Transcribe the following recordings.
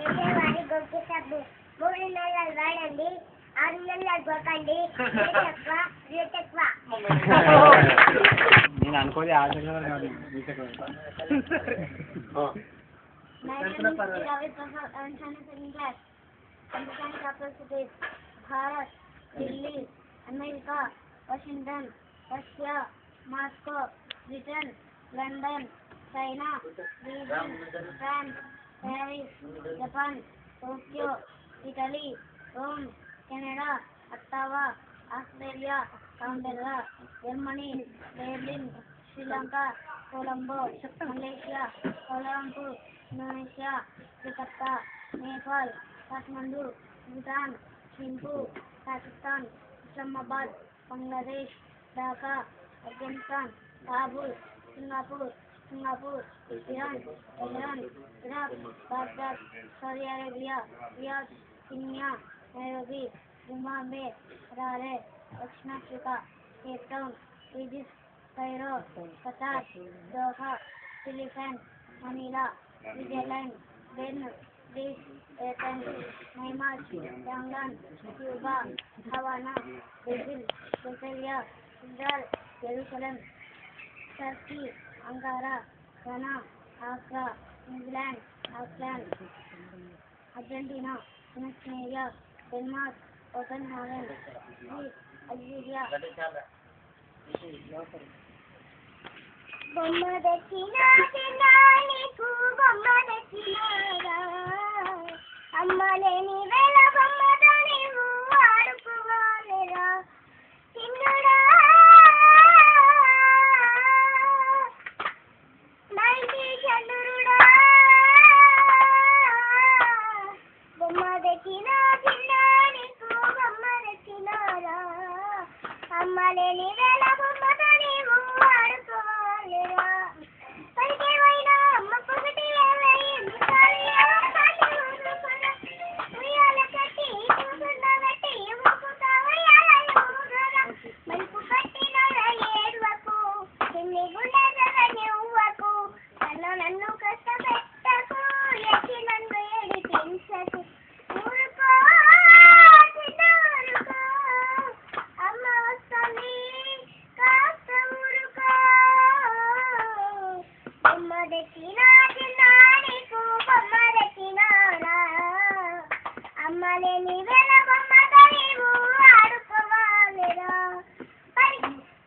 చేసేవారి గొప్ప సబ్బు 3 నెలలు వాడండి 6 నెలలు గొక్కండి రేట్ ఎక్కువ నేను అనుకోలే Bharat Delhi America Washington Russia Moscow Britain London China Beijing France Paris Japan Tokyo Italy Rome Canada Ottawa Australia Canberra Germany Berlin Sri Lanka Colombo Malaysia Colombo Indonesia Jakarta Nepal Kathmandu Bhutan Thimphu Pakistan Islamabad Bangladesh Dhaka Afghanistan Kabul Singapore Iran Iraq Baghdad Saudi Arabia Riyadh Kenya Nairobi Zimbabwe Harare दक्षिण Africa Cape Town Egypt Cairo Qatar Doha Philippines Manila Switzerland Bern Greece Athens Myanmar London Cuba हवाना Brazil Brasilia Israel Jerusalem Turkey Ankara Ghana Accra New Zealand Auckland Argentina Venezuela Denmark Copenhagen Algeria బొమ్మ దచ్చినా నీకు బొమ్మ దచ్చినారా అమ్మ లేని వేళ బొమ్మతో నీవు ఆడుకోవాలిరా చిన్నుడా nightie చంద్రుడా బొమ్మ దచ్చినా నీకు బొమ్మ దచ్చినారా అమ్మ లేని వేళ బొమ్మతో నీవు ఆడుకోవాలిరా పైకేమైనా అమ్మ పొగటి ఉయ్యాల కట్టి చూసుండబెట్టి మలుపు కట్టిన ఏడువకు చిన్ని గుండె ఉవ్వకు నన్ను కష్టపెట్టకు ఎక్కి నన్ను ఏడిపించకు ఊరుకో చిన్న ఊరుకో అమ్మ వస్తుంది కాస్త ఊరుకో బొమ్మ దచ్చినా నీకు బొమ్మ దచ్చినారా అమ్మ లేని వేళ బొమ్మతో నీవు ఆడుకోవాలిరా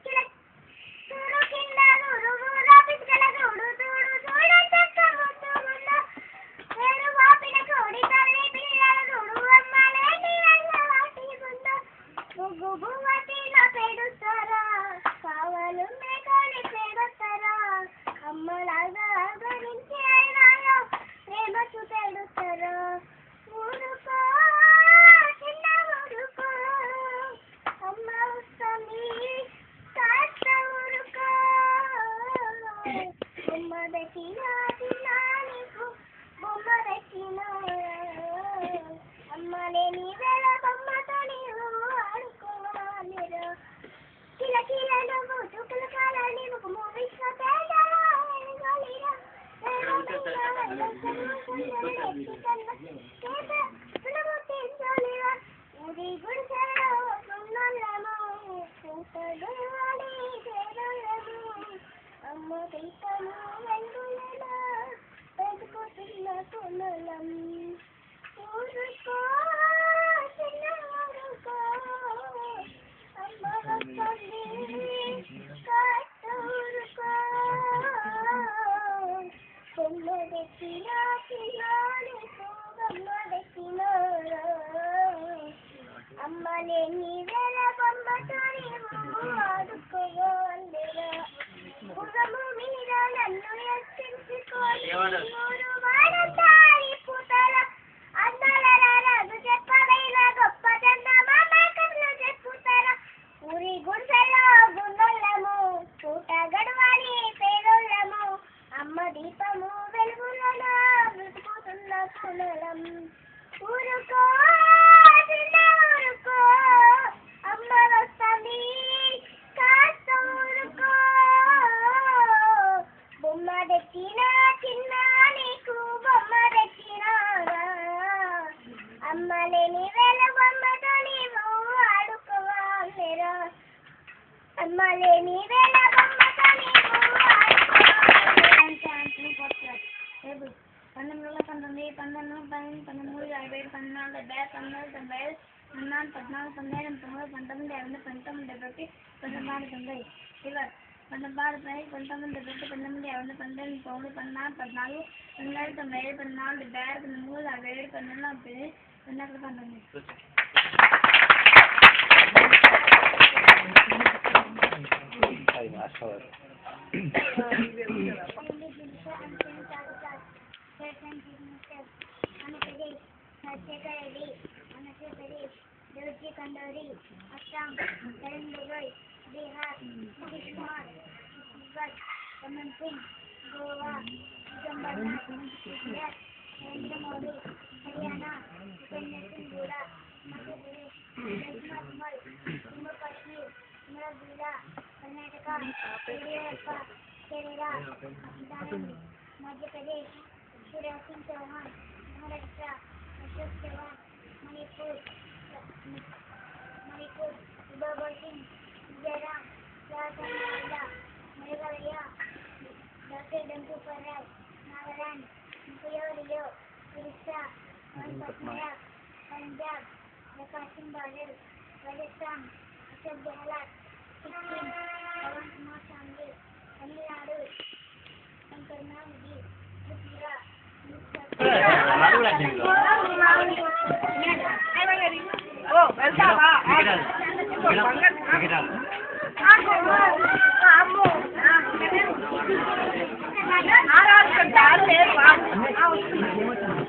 చూడు కింద నూరు పిచ్చుకల చూడు చూడు చూడు చెక్క ముద్దుగున్న వేరు వాపిన కోడి తల్లి పిల్లల చూడు అమ్మ లేని వాటి గుంద ముగ్గు బువ్వతిలో పెడుతారా కావలు మేకని పెడతారా అమ్మలాగా గురించి అయినాయో ప్రేమ చూపెడుతారా ఊరుకో చిన్న ఊరుకో అమ్మ వస్తుంది కాస్త ఊరుకో బొమ్మ దచ్చినా నీకు బొమ్మ దచ్చినా అమ్మ లేని వేళ బొమ్మతో నీవు ఆడుకోవాలిరా కిలకిల నువ్వు చుక్కల కాలని ముఖము విశ్వ అమ్మ దీపము వెలుగులలో పెట్టుకుంటున్న కొనలం ఊరుకో చిన్న ఊరుకో అమ్మ వస్తుంది కాస్త ఊరుకో బొమ్మ దచ్చినా నీకు బొమ్మ దచ్చినారా అమ్మ లేని వేళ బొమ్మతో నీవు ఆడుకోవాలిరా గుర్రము మీద నన్ను ఎక్కించుకొని ఊరు వాడతాయి పూతల అందాల రాజు చెప్పదైన గొప్ప చందమామ కళ్ళు చెప్పుతారా ఊరి గుడిసెలో గుండొల్లము పూట గడవాలి పేదోళ్ళము అమ్మ దీపము వెలుగులలో బ్రతుకుతున్న కులలం ఊరుకో చిన్న ఊరుకో అమ్మ వస్తుంది కాస్త ఊరుకో బొమ్మ దచ్చినా చిన్న నీకు బొమ్మ దచ్చినారా అమ్మలేని వేళ బొమ్మతో నీవు ఆడుకో. 1919 1953 57 14 70 19 14 19 19 19 ఇవర్ 19 19 19 19 14 कंडोरी असम तेलंगाना बिहार छत्तीसगढ़ रमन सिंह गोवा जम्मू गुजरात नरेंद्र मोदी हरियाणा भूपेंद्र सिंह हुड्डा मध्य प्रदेश जम्मू जम्मू कश्मीर मेघालय कर्नाटक येडियूरप्पा केरला मध्य प्रदेश शिवराज सिंह चौहान महाराष्ट्र अशोक चौहान मणिपुर भगत सिंह जयराम राजस्थान मेघालय डॉक्टर डंकू पराय नागालैंड पुयोरियो उड़ीसा पटनायक पंजाब प्रकाश सिंह बादल राजस्थान अशोक गहलोत सिक्किम पवन कुमार चांदी तमिलनाडु करुणानिधि त्रिपुरा Aku